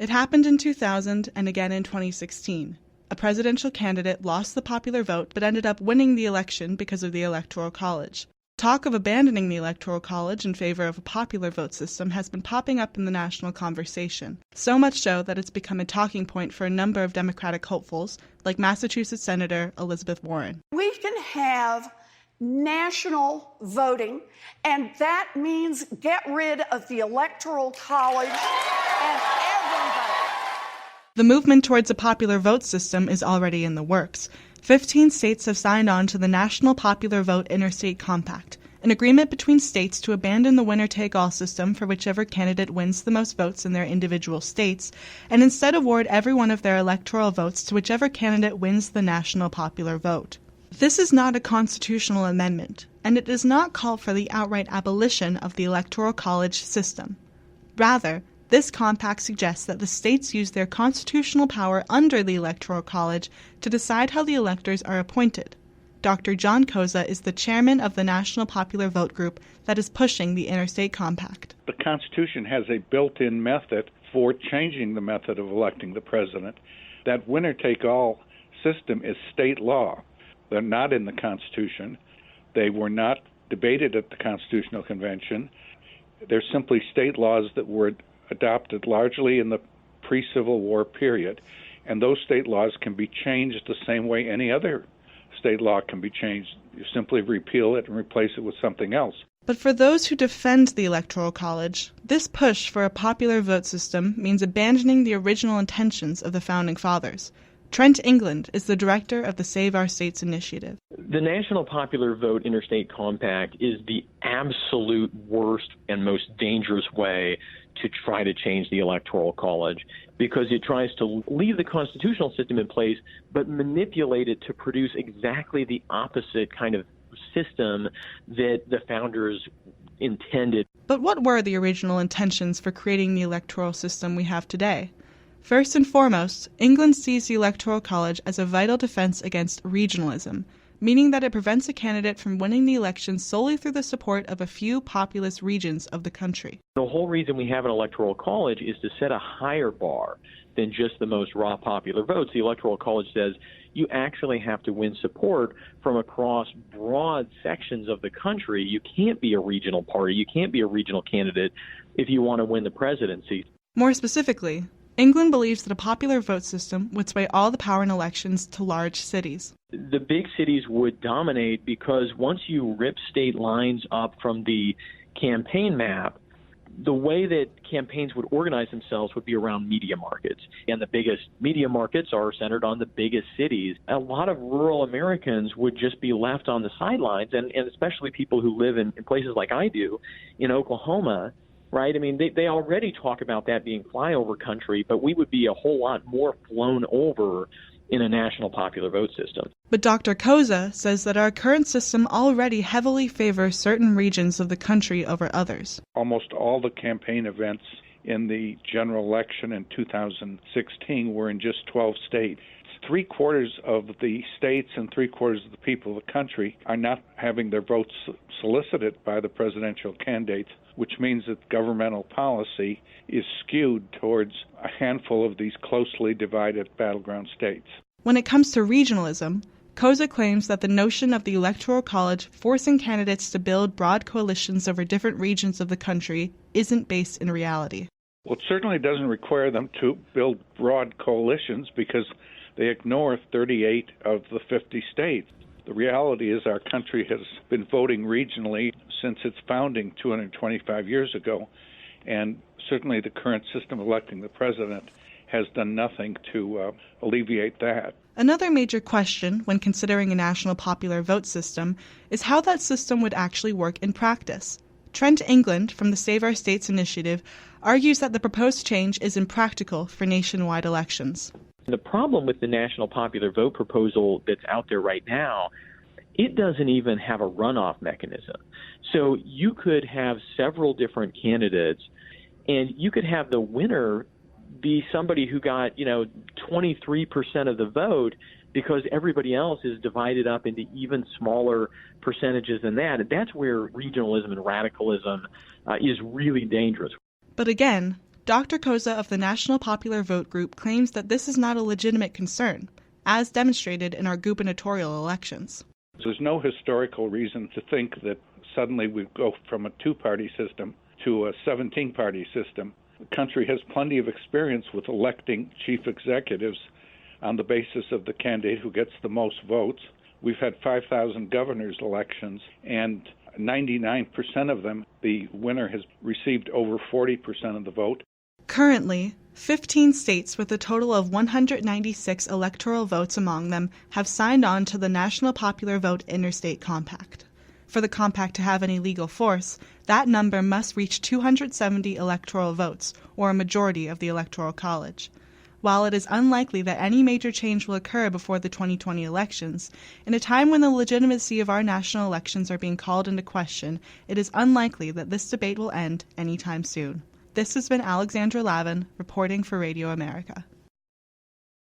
It happened in 2000 and again in 2016. A presidential candidate lost the popular vote but ended up winning the election because of the Electoral College. Talk of abandoning the Electoral College in favor of a popular vote system has been popping up in the national conversation, so much so that it's become a talking point for a number of Democratic hopefuls, like Massachusetts Senator Elizabeth Warren. We can have national voting, and that means get rid of the Electoral College and everybody. The movement towards a popular vote system is already in the works. 15 states have signed on to the National Popular Vote Interstate Compact, an agreement between states to abandon the winner-take-all system for whichever candidate wins the most votes in their individual states, and instead award every one of their electoral votes to whichever candidate wins the national popular vote. This is not a constitutional amendment, and it does not call for the outright abolition of the Electoral College system. Rather, this compact suggests that the states use their constitutional power under the Electoral College to decide how the electors are appointed. Dr. John Koza is the chairman of the National Popular Vote Group that is pushing the Interstate Compact. The Constitution has a built-in method for changing the method of electing the president. That winner-take-all system is state law. They're not in the Constitution. They were not debated at the Constitutional Convention. They're simply state laws that were adopted largely in the pre-Civil War period, and those state laws can be changed the same way any other state law can be changed. You simply repeal it and replace it with something else. But for those who defend the Electoral College, this push for a popular vote system means abandoning the original intentions of the Founding Fathers. Trent England is the director of the Save Our States initiative. The National Popular Vote Interstate Compact is the absolute worst and most dangerous way to try to change the Electoral College, because it tries to leave the constitutional system in place but manipulate it to produce exactly the opposite kind of system that the founders intended. But what were the original intentions for creating the electoral system we have today? First and foremost, England sees the Electoral College as a vital defense against regionalism, meaning that it prevents a candidate from winning the election solely through the support of a few populous regions of the country. The whole reason we have an Electoral College is to set a higher bar than just the most raw popular votes. The Electoral College says you actually have to win support from across broad sections of the country. You can't be a regional party. You can't be a regional candidate if you want to win the presidency. More specifically, England believes that a popular vote system would sway all the power in elections to large cities. The big cities would dominate because once you rip state lines up from the campaign map, the way that campaigns would organize themselves would be around media markets. And the biggest media markets are centered on the biggest cities. A lot of rural Americans would just be left on the sidelines, and especially people who live in places like I do in Oklahoma. Right? I mean, they already talk about that being flyover country, but we would be a whole lot more flown over in a national popular vote system. But Dr. Koza says that our current system already heavily favors certain regions of the country over others. Almost all the campaign events in the general election in 2016 were in just 12 states. 3/4 of the states and 3/4 of the people of the country are not having their votes solicited by the presidential candidates, which means that governmental policy is skewed towards a handful of these closely divided battleground states. When it comes to regionalism, Koza claims that the notion of the Electoral College forcing candidates to build broad coalitions over different regions of the country isn't based in reality. Well, it certainly doesn't require them to build broad coalitions because they ignore 38 of the 50 states. The reality is our country has been voting regionally since its founding 225 years ago, and certainly the current system electing the president has done nothing to alleviate that. Another major question when considering a national popular vote system is how that system would actually work in practice. Trent England from the Save Our States initiative argues that the proposed change is impractical for nationwide elections. The problem with the national popular vote proposal that's out there right now, it doesn't even have a runoff mechanism. So you could have several different candidates, and you could have the winner be somebody who got, 23% of the vote because everybody else is divided up into even smaller percentages than that. And that's where regionalism and radicalism is really dangerous. But again, Dr. Koza of the National Popular Vote Group claims that this is not a legitimate concern, as demonstrated in our gubernatorial elections. There's no historical reason to think that suddenly we go from a two-party system to a 17-party system. The country has plenty of experience with electing chief executives on the basis of the candidate who gets the most votes. We've had 5,000 governors' elections, and 99% of them, the winner has received over 40% of the vote. Currently, 15 states with a total of 196 electoral votes among them have signed on to the National Popular Vote Interstate Compact. For the compact to have any legal force, that number must reach 270 electoral votes, or a majority of the Electoral College. While it is unlikely that any major change will occur before the 2020 elections, in a time when the legitimacy of our national elections are being called into question, it is unlikely that this debate will end anytime soon. This has been Alexandra Lavin, reporting for Radio America.